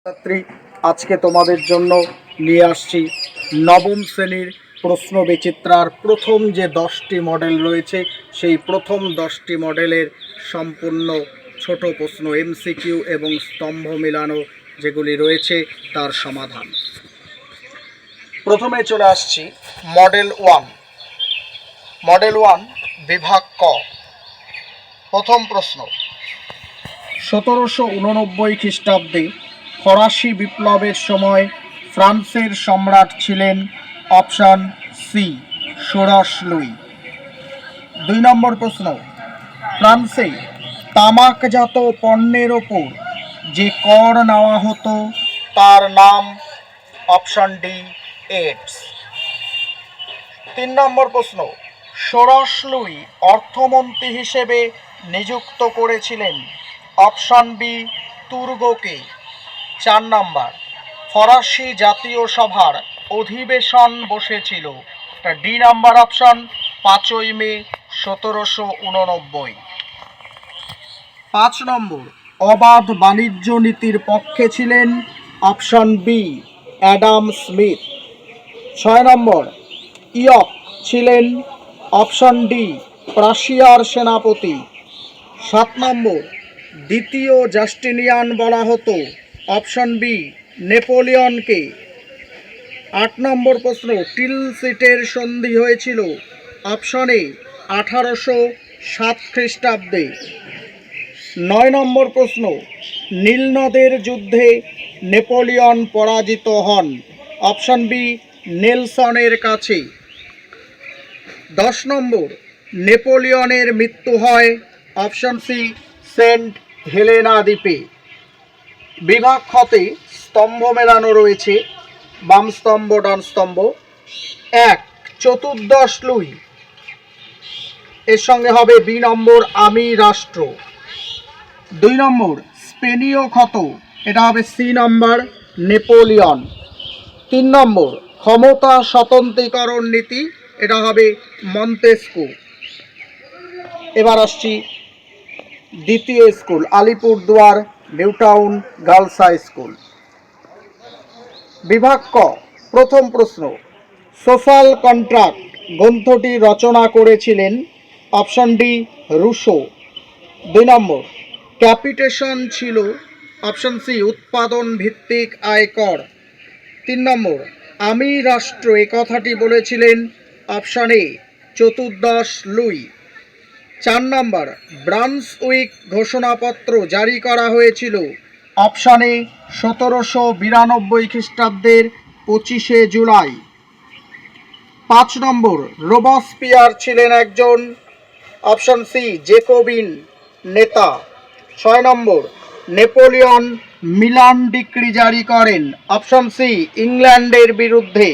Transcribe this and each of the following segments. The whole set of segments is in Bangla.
ছাত্রী, আজকে তোমাদের জন্য নিয়ে আসছি নবম শ্রেণীর প্রশ্ন বিচিত্রার প্রথম যে 10টি মডেল রয়েছে সেই প্রথম 10টি মডেলের সম্পূর্ণ ছোট প্রশ্ন এমসিকিউ এবং স্তম্ভ মেলানো যেগুলি রয়েছে তার সমাধান। প্রথমে চলে আসছি মডেল 1। মডেল 1 বিভাগ ক। প্রথম প্রশ্ন, 1789 খ্রিস্টাব্দে ফরাসি বিপ্লবের সময় ফ্রান্সের সম্রাট ছিলেন অপশান সি ষোড়শ লুই। 2 নম্বর প্রশ্ন, ফ্রান্সে তামাকজাত পণ্যের ওপর যে কর নেওয়া হতো তার নাম অপশান ডি এডস। 3 নম্বর প্রশ্ন, ষোড়শ লুই অর্থমন্ত্রী হিসেবে নিযুক্ত করেছিলেন অপশান বি তুর্গকে। 4 নম্বর, ফরাসি জাতীয় সভার অধিবেশন বসেছিল ডি নাম্বার অপশান 5ই মে 1789। 5 নম্বর, অবাধ বাণিজ্য নীতির পক্ষে ছিলেন অপশান বি অ্যাডাম স্মিথ। 6 নম্বর, ইয়ক ছিলেন অপশান ডি প্রাশিয়ার সেনাপতি। 7 নম্বর, দ্বিতীয় জাস্টিনিয়ান বলা হতো অপশান বি নেপোলিয়নকে। 8 নম্বর প্রশ্ন, টিলসিটের সন্ধি হয়েছিল অপশান এ 1807 খ্রিস্টাব্দে। 9 নম্বর প্রশ্ন, নীলনদের যুদ্ধে নেপোলিয়ন পরাজিত হন অপশান বি নেলসনের কাছে। 10 নম্বর, নেপোলিয়নের মৃত্যু হয় অপশান সি সেন্ট হেলেনা দ্বীপে। বিভাগ খতে স্তম্ভ মেলানো রয়েছে, বাম স্তম্ভ ডান স্তম্ভ। 1 চতুর্দশ লুই, এর সঙ্গে হবে বি নম্বর আমি রাষ্ট্র। 2 নম্বর স্পেনীয় ক্ষত, এটা হবে সি নম্বর নেপোলিয়ন। 3 নম্বর ক্ষমতা স্বতন্ত্রীকরণ নীতি, এটা হবে মন্তেস্কু। এবার আসছি দ্বিতীয় school Alipurduar Newtown girls high school. বিভাগ ক। প্রথম প্রশ্ন, সোশ্যাল কন্ট্রাক্ট গ্রন্থটি রচনা করেছিলেন অপশান ডি রুশো। 2 নম্বর, ক্যাপিটেশন ছিল অপশান সি উৎপাদন ভিত্তিক আয়কর। 3 নম্বর, আমি রাষ্ট্র এ কথাটি বলেছিলেন অপশান এ চতুর্দশ লুই। 4 নম্বর, ব্রান্সউইক ঘোষণাপত্র জারি করা হয়েছিল অপশান এ 1792 খ্রিস্টাব্দের 25শে জুলাই। 5 নম্বর, রোবসপিয়ার ছিলেন একজন অপশান সি জেকোবিন নেতা। 6 নম্বর, নেপোলিয়ন মিলান ডিক্রি জারি করেন অপশান সি ইংল্যান্ডের বিরুদ্ধে।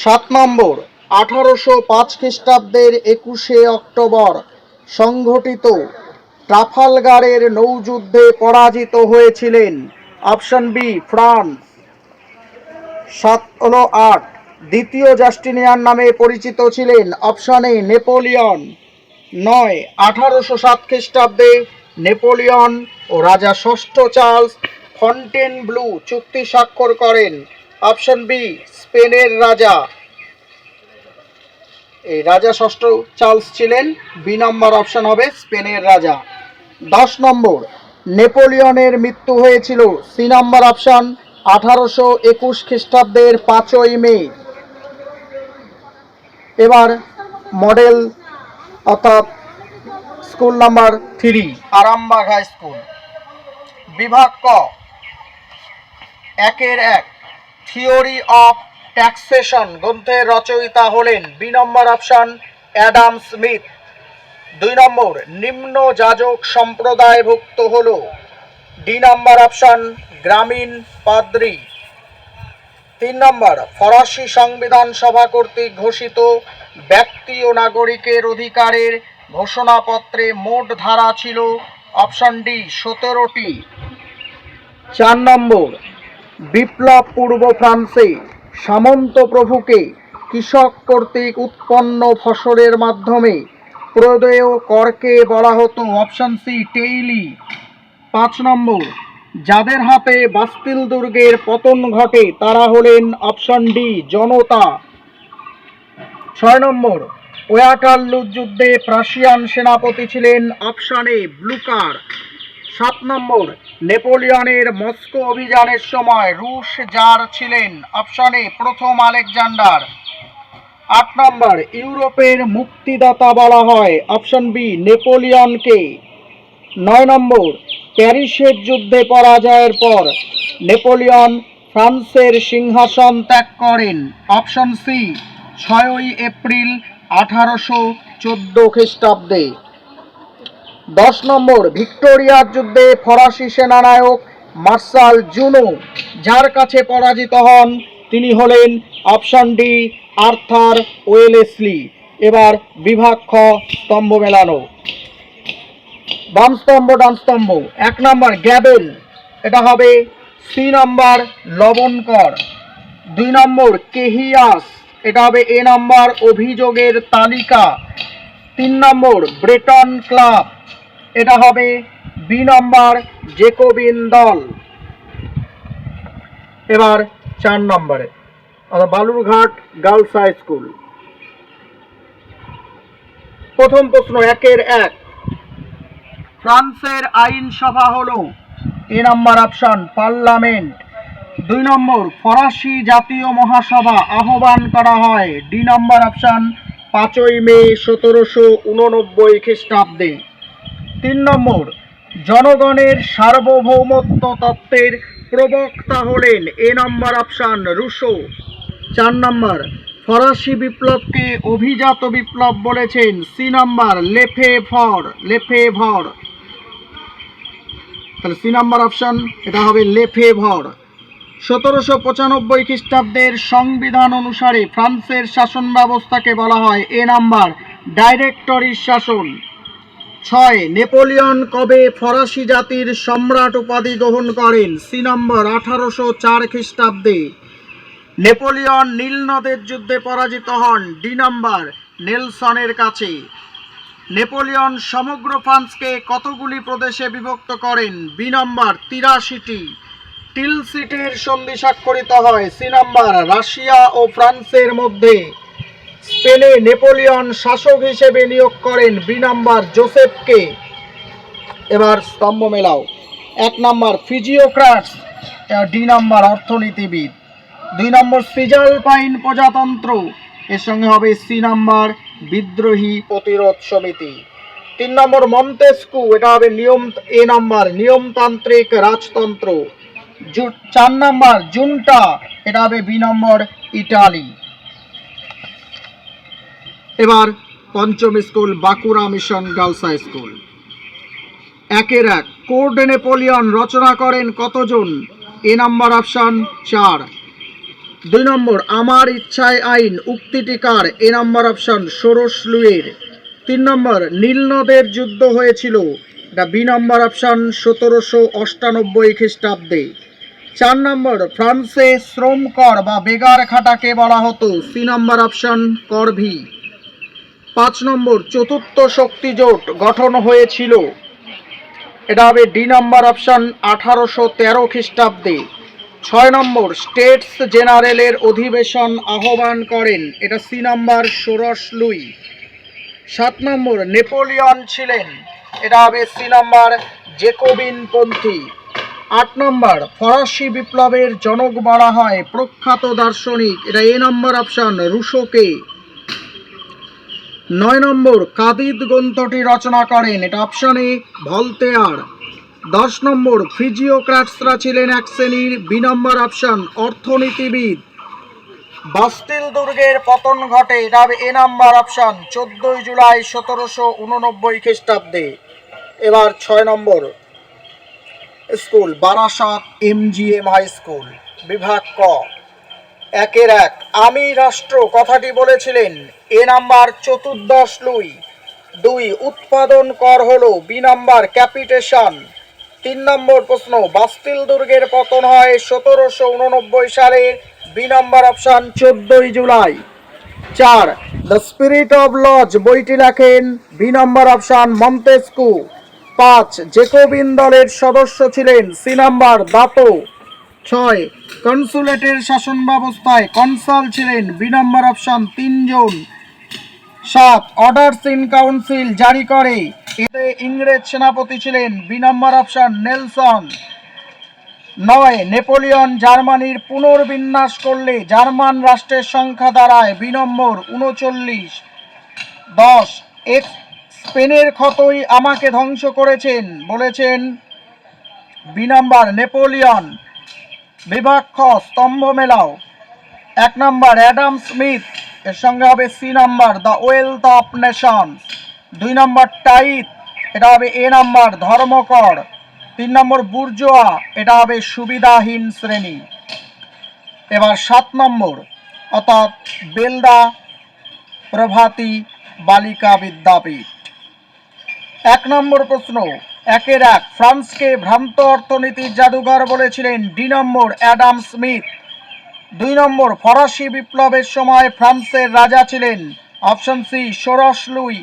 7 নম্বর, 1805 খ্রিস্টাব্দের 21শে অক্টোবর সংঘটিত ট্রাফালগারের নৌযুদ্ধে পরাজিত হয়েছিলেন অপশান বি ফ্রান্স। 8 দ্বিতীয় জাস্টিনিয়ান নামে পরিচিত ছিলেন অপশান এ নেপোলিয়ন। 9 1807 খ্রিস্টাব্দে নেপোলিয়ন ও রাজা ষষ্ঠ চার্লস ফন্টেনব্লু চুক্তি স্বাক্ষর করেন অপশান বি স্পেনের রাজা। এই রাজা ষষ্ঠ চার্লস ছিলেন, বি নম্বর অপশান হবে স্পেনের রাজা। 10 নম্বর, নেপোলিয়নের মৃত্যু হয়েছিল সি নম্বর অপশান 1821 খ্রিস্টাব্দের 5ই মে। এবার মডেল অর্থাৎ school number 3 Arambagh high school. বিভাগ ক। 1 থিওরি অফ ট্যাক্সেশন গ্রন্থের রচয়িতা হলেন B number option Adam Smith. 2 number, নিম্ন যাজক সম্প্রদায়ভুক্ত হল ডি নম্বর অপশান গ্রামীণ পাদ্রী। 3 নম্বর, ফরাসি সংবিধান সভা কর্তৃক ঘোষিত ব্যক্তি ও নাগরিকের অধিকারের ঘোষণাপত্রে মোট ধারা ছিল অপশান ডি 17টি। 4 নম্বর, বিপ্লব পূর্ব ফ্রান্সে সামন্ত প্রভুকে কৃষক কর্তৃক উৎপন্ন ফসলের মাধ্যমে প্রদেয় করকে বলা হতো অপশান সি টেইলি। 5 নম্বর, যাদের হাতে বাস্তিল দুর্গের পতন ঘটে তারা হলেন অপশন ডি জনতা। 6 নম্বর, ওয়াটারলু যুদ্ধে প্রাশিয়ান সেনাপতি ছিলেন অপশন এ ব্লুকার। 7 নম্বর, নেপোলিয়নের মস্কো অভিযানের সময় রুশ জার ছিলেন অপশন এ প্রথম আলেকজান্ডার। 8 নম্বর, ইউরোপের মুক্তিদাতা বলা হয় অপশন বি নেপোলিয়নকে। 9 নম্বর, প্যারিসের যুদ্ধে পরাজয়ের পর নেপোলিয়ন ফ্রান্সের সিংহাসন ত্যাগ করেন অপশন সি 6 এপ্রিল 1814 খ্রিস্টাব্দে। 10 নম্বর, ভিক্টোরিয়ার যুদ্ধে ফরাসি সেনানায়ক মার্শাল জুনো যার কাছে পরাজিত হন তিনি হলেন অপশন ডি আর্থার ওয়েলেসলি। এবার বিভাগ খ স্তম্ভ মেলানো। বাম স্তম্ভ ডান স্তম্ভ। 1 নম্বর গ্যাবেল, এটা হবে সি নম্বর লবণকর। 2 নম্বর কেহিয়াস, এটা হবে এ নম্বর অভিযোগের তালিকা। 3 নম্বর ব্রেটন ক্লাব, এটা হবে বি নম্বর জেকোবিন দল। এবার 4 নম্বরে বালুরঘাট গার্লস হাই স্কুল। প্রথম প্রশ্ন 1-এর 1, ফ্রান্সের আইনসভা হলো এ নম্বর অপশন পার্লামেন্ট। 2 নম্বর, ফরাসি জাতীয় মহাসভা আহ্বান করা হয় ডি নম্বর অপশন 5 মে 1789 খ্রিস্টাব্দে। 3 নম্বর, জনগণের সার্বভৌমত্ব তত্ত্বের প্রবক্তা হলেন এ নম্বর অপশন রুশো। 4 নম্বর, ফরাসি বিপ্লবকে অভিজাত বিপ্লব বলেছেন সি নম্বর লেফেভর। তাহলে সি নম্বর অপশন এটা হবে লেফেভর। 1795 খ্রিস্টাব্দের সংবিধান অনুসারে ফ্রান্সের শাসন ব্যবস্থাকে বলা হয় এ নাম্বার ডাইরেক্টরির শাসন। 6, নেপোলিয়ন কবে ফরাসি জাতির সম্রাট উপাধি গ্রহণ করেন সি নম্বর 1804 খ্রিস্টাব্দে। নেপোলিয়ন নীল নদের যুদ্ধে পরাজিত হন ডি নম্বর নেলসনের কাছে। নেপোলিয়ন সমগ্র ফ্রান্সকে কতগুলি প্রদেশে বিভক্ত করেন বি নম্বর 83টি। টিলসিটের সন্ধি স্বাক্ষরিত হয় সি নম্বর রাশিয়া ও ফ্রান্সের মধ্যে। স্পেনে নেপোলিয়ন শাসক হিসেবে নিয়োগ করেন বি নম্বর জোসেফকে। এবার স্তম্ভ মেলাও। 1 নম্বর ফিজিওক্রাটস, ডি নম্বর অর্থনীতিবিদ। 2 নম্বর সিজালপাইন প্রজাতন্ত্র, এর সঙ্গে হবে সি নম্বর বিদ্রোহী প্রতিরোধ সমিতি। 3 নম্বর মন্তেস্কু, এটা হবে এ নম্বর নিয়মতান্ত্রিক রাজতন্ত্র। 4 নম্বর জুনটা, এটা হবে বি নম্বর ইটালি। এবার পঞ্চম school Bankura mission girls high school. 1-এর 1, কোড নেপোলিয়ন রচনা করেন কতজন এ নম্বর অপশন 4। 2 নম্বর আমার ইচ্ছায় আইন উক্তিটি কার এ নম্বর অপশন সোরস লুইয়ের। 3 নম্বর নীল নদের যুদ্ধ হয়েছিল, এটা বি নম্বর অপশন 1798 খ্রিস্টাব্দে। 4 নম্বর ফ্রান্সে শ্রম কর বা বেগার খাটাকে বলা হতো সি নম্বর অপশন করভি। 5 নম্বর চতুর্থ শক্তি জোট গঠন হয়েছিল, এটা হবে ডি নম্বর অপশন 1813 খ্রিস্টাব্দে। 6 নম্বর স্টেটস জেনারেলের অধিবেশন আহ্বান করেন, এটা সি নম্বর সোরস লুই। 7 নম্বর নেপোলিয়ন ছিলেন, এটা হবে সি নম্বর জেকোবিন পন্থী। 8 নম্বর ফরাসি বিপ্লবের জনক বলা হয় প্রখ্যাত দার্শনিক, এটা এ নম্বর অপশন রুশোকে। 9 নম্বর কাদিদ গ্রন্থটি রচনা করেন, এটা অপশন এ ভলতেয়ার। 10 নম্বর ফিজিওক্রাটসরা ছিলেন এক শ্রেণীর বি নম্বর অপশন অর্থনীতিবিদ। বাস্তিল দুর্গের পতন ঘটে, এটা হবে এ নম্বর অপশন 14 জুলাই 1789 খ্রিস্টাব্দে। এবার 6 number school Barasat MGM high school, বিভাগ ক। 1-এর 1, আমি রাষ্ট্র কথাটি বলেছিলেন এ নাম্বার চতুর্দশ লুই। 2, উৎপাদন কর হলো বি নাম্বার ক্যাপিটেশন। 3 নম্বর প্রশ্ন বাস্তিল দুর্গের পতন হয় 1789 সালে, বি নাম্বার অপশন 14 জুলাই। 4, দ্য স্পিরিট অফ লজ বইটি লেখেন B number option Montesquieu. 5 Jacobin দলের সদস্য ছিলেন। C number দাতো। 6 কনসুলেটের শাসন ব্যবস্থায় কনসাল ছিলেন। বি নাম্বার অপশন 3 জন। 7 অর্ডারস ইন কাউন্সিল জারি করে। এতে ইংরেজ সেনাপতি ছিলেন। B number option Nelson. 9 Napoleon জার্মানির পুনর্বিন্যাস করলে জার্মান রাষ্ট্রের সংখ্যা দাঁড়ায়। বি নম্বর 39। 10 স্পেনের ক্ষতই আমাকে ধ্বংস করেছেন বলেছেন। B number Napoleon. বিভাগ খ স্তম্ভ মেলাও। 1 নাম্বার অ্যাডাম স্মিথ, এর সঙ্গে হবে C number the wealth of nations. 2 number tithe, এটা হবে এ নাম্বার ধর্মকর। 3 নম্বর বুর্জোয়া, এটা হবে সুবিধাহীন শ্রেণী। এবার 7 নম্বর অর্থাৎ বেলদা প্রভাতী বালিকা বিদ্যাপীঠ। 1 নম্বর প্রশ্ন, 1 ফ্রান্সকে ভ্রান্ত অর্থনীতির জাদুঘর বলেছিলেন। ডি নম্বর অ্যাডাম স্মিথ। 2 নম্বর ফরাসি বিপ্লবের সময় ফ্রান্সের রাজা ছিলেন। অপশন সি ষোড়শ লুই।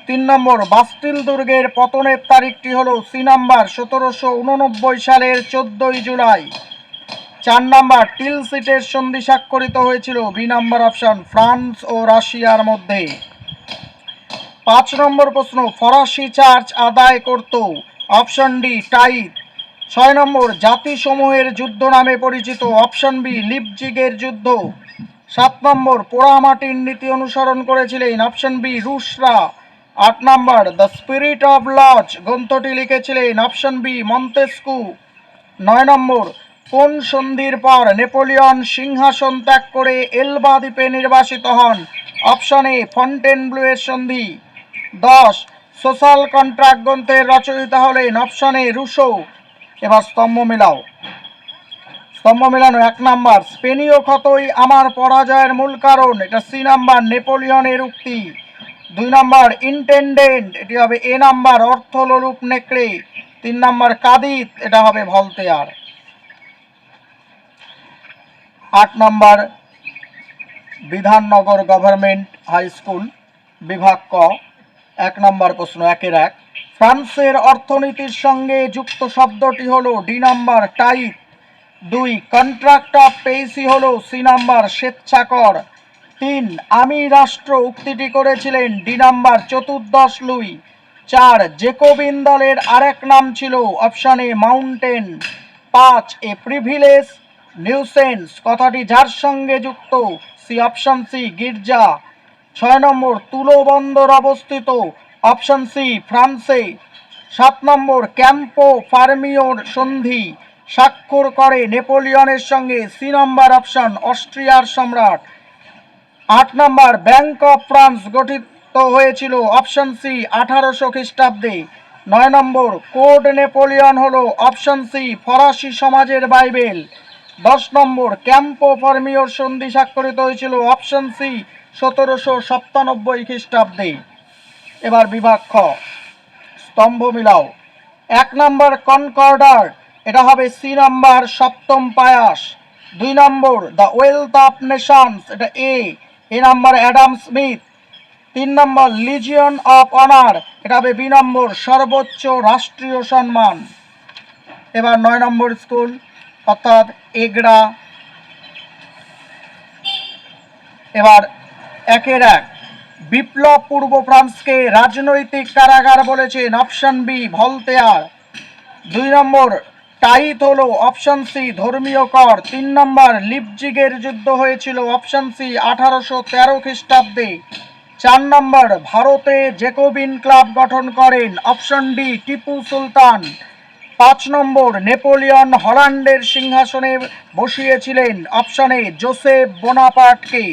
3 নম্বর বাস্তিল দুর্গের পতনের তারিখটি হলো সি নাম্বার 1789 সালের 14 জুলাই। 4 নম্বর টিলসিটের সন্ধি স্বাক্ষরিত হয়েছিল। বি নাম্বার অপশন ফ্রান্স ও রাশিয়ার মধ্যে। 5 নম্বর প্রশ্ন, ফরাসি চার্চ আদায় করত। Option D tight. 6 নম্বর জাতিসমূহের যুদ্ধ নামে পরিচিত। অপশন বি লিপজিগের যুদ্ধ। 7 নম্বর পোড়ামাটির নীতি অনুসরণ করেছিলেন। অপশন বি রুশরা। 8 number the spirit of laws গ্রন্থটি লিখেছিলেন। Option B Montesquieu. 9 নম্বর কোন সন্ধির পর নেপোলিয়ন সিংহাসন ত্যাগ করে এলবা দ্বীপে নির্বাসিত হন? অপশন এ ফন্টেনব্লুয়ের সন্ধি। 10 সোশ্যাল কন্ট্রাক্ট গ্রন্থের রচয়িতা হলেন। Option A Russo. এবার স্তম্ভ মেলাও। স্তম্ভ মেলানো। 1 নাম্বার স্পেনীয় ক্ষতই আমার পরাজয়ের মূল কারণ, এটা সি নাম্বার নেপোলিয়নের উক্তি। 2 নাম্বার ইন্টেন্ডেন্ট, এটি হবে এ নাম্বার অর্থলোলুপ নেকড়ে। 3 নাম্বার কাদিত, এটা হবে Voltaire. 8 number Bidhannagar government high school, বিভাগ ক। 1 নাম্বার প্রশ্ন 1 ফ্রান্সের অর্থনীতির সঙ্গে যুক্ত শব্দটি হলো। ডি নাম্বার টাইট। 2 কন্ট্রাক্ট অফ পেইসি হলো। C number স্বেচ্ছাকর। 3 আমি রাষ্ট্র উক্তিটি করেছিলেন। D number 14 Luis. 4 জেকোবিন দলের আরেক নাম ছিল। Option a mountain. 5 A privilege nuisance কথাটি যার সঙ্গে যুক্ত? সি অপশন সি গির্জা। 6 নম্বর তুলো বন্দর অবস্থিত। অপশন সি ফ্রান্সে। 7 নম্বর ক্যাম্পো ফার্মিওর সন্ধি স্বাক্ষর করে নেপোলিয়নের সঙ্গে। সি নম্বর অপশন অস্ট্রিয়ার সম্রাট। 8 নম্বর ব্যাংক অফ ফ্রান্স গঠিত হয়েছিল। অপশন সি 1800 খ্রিস্টাব্দে। 9 নম্বর কোড নেপোলিয়ন হলো। অপশন সি ফরাসি সমাজের বাইবেল। 10 নম্বর ক্যাম্পো ফার্মিওর সন্ধি স্বাক্ষরিত হয়েছিল। অপশন সি 1797 খ্রিস্টাব্দে। এবার বিভাগ খ স্তম্ভ মিলাও। 1 নম্বর কনকর্ডার, এটা হবে সি নাম্বার সপ্তম Pius. 2 number the wealth of nations, এটা A number Adam Smith. 3 number legion of honour, এটা হবে বি নম্বর সর্বোচ্চ রাষ্ট্রীয় সম্মান। এবার 9 নম্বর স্কুল অর্থাৎ এগড়া। এবার 1 বিপ্লব পূর্ব ফ্রান্সকে রাজনৈতিক কারাগার বলেছেন। Option B Voltaire. 2 number tithe হলো। অপশন সি ধর্মীয় কর। 3 নম্বর লিপজিগের যুদ্ধ হয়েছিল। অপশন সি 1813 খ্রিস্টাব্দে। 4 নম্বর ভারতে জেকোবিন ক্লাব গঠন করেন। Option D Tipu Sultan. 5 number Napoleon হল্যান্ডের সিংহাসনে বসিয়েছিলেন। অপশন এ জোসেফ বোনাপার্টকে।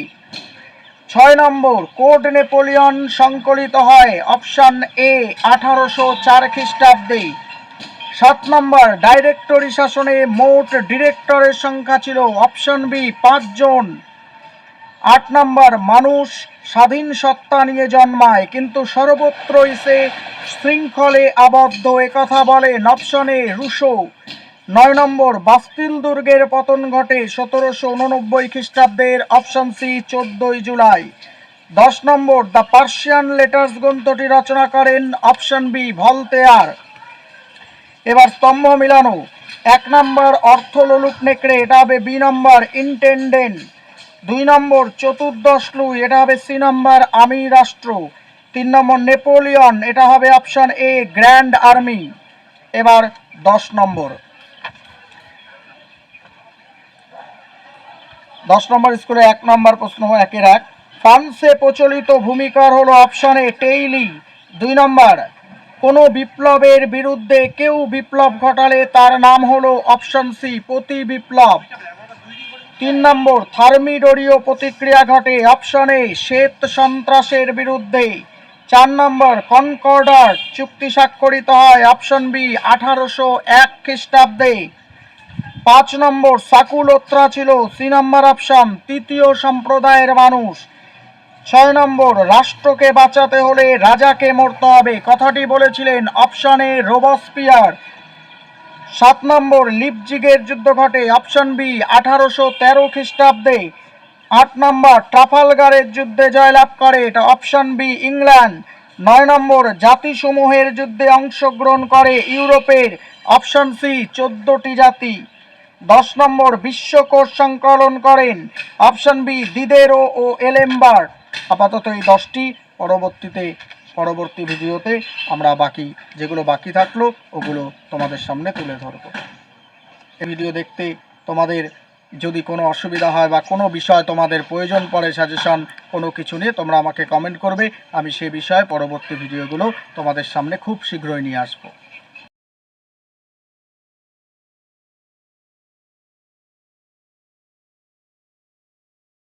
6 নম্বর কোড নেপোলিয়ন সংকলিত হয়। অপশন এ 1804 খ্রিস্টাব্দে। 7 নম্বর ডাইরেক্টরি শাসনে মোট ডিরেক্টরের সংখ্যা ছিল। অপশন বি 5 জন। 8 নম্বর মানুষ স্বাধীন সত্তা নিয়ে জন্মায় কিন্তু সর্বত্রই সে শৃঙ্খলে আবদ্ধ, একথা বলেন। Option A Russo. 9 number Bastille দুর্গের পতন ঘটে 1789 খ্রিস্টাব্দের। অপশন সি 14 জুলাই। 10 নম্বর দ্য পার্সিয়ান লেটার্স গ্রন্থটি রচনা করেন। Option B Voltaire. এবার স্তম্ভ মিলানো। 1 নম্বর অর্থলোলুপ নেকড়ে, এটা হবে বি নম্বর ইন্টেন্ডেন্ট। 2 নম্বর চতুর্দশ লুই, এটা হবে সি নম্বর আমি রাষ্ট্র। 3 নম্বর নেপোলিয়ন, এটা হবে অপশন এ গ্র্যান্ড আর্মি। এবার 10 নম্বর স্কুলে 1 নম্বর প্রশ্ন 1-এর 1। ফ্রান্সে প্রচলিত ভূমিকার হলো অপশন এ টেইলি। 2 নম্বর কোনো বিপ্লবের বিরুদ্ধে কেউ বিপ্লব ঘটালে তার নাম হলো অপশন সি প্রতি বিপ্লব। 3 নম্বর থার্মিডোরীয় প্রতিক্রিয়া ঘটে অপশন এ শ্বেত সন্ত্রাসের বিরুদ্ধে। 4 নম্বর কনকর্ডার চুক্তি স্বাক্ষরিত হয় অপশন বি 1801 খ্রিস্টাব্দে। 5 নম্বর সাকুলোত্রা ছিল সি নম্বর অপশন তৃতীয় সম্প্রদায়ের মানুষ। 6 নম্বর রাষ্ট্রকে বাঁচাতে হলে রাজাকে মরতে হবে, কথাটি বলেছিলেন অপশন এ রোবসপিয়ার। 7 নম্বর লিপজিগের যুদ্ধ ঘটে অপশন বি 1813 খ্রিস্টাব্দে। 8 নম্বর ট্রাফালগারের যুদ্ধে জয়লাভ করে, এটা অপশন বি ইংল্যান্ড। 9 নম্বর জাতিসমূহের যুদ্ধে অংশগ্রহণ করে ইউরোপের, অপশন সি 14টি জাতি। 10 নম্বর বিশ্বকোষ সংকলন করেন অপশন বি দিদেরো ও এলেম্বার্ট। আপাতত এই 10টি, পরবর্তী ভিডিওতে আমরা বাকি যেগুলো বাকি থাকলো ওগুলো তোমাদের সামনে তুলে ধরবো। এই ভিডিও দেখতে তোমাদের যদি কোনো অসুবিধা হয় বা কোনো বিষয় তোমাদের প্রয়োজন পড়ে, সাজেশন কোনো কিছু নিয়ে, তোমরা আমাকে কমেন্ট করবে, আমি সেই বিষয়ে পরবর্তী ভিডিওগুলো তোমাদের সামনে খুব শীঘ্রই নিয়ে আসবো।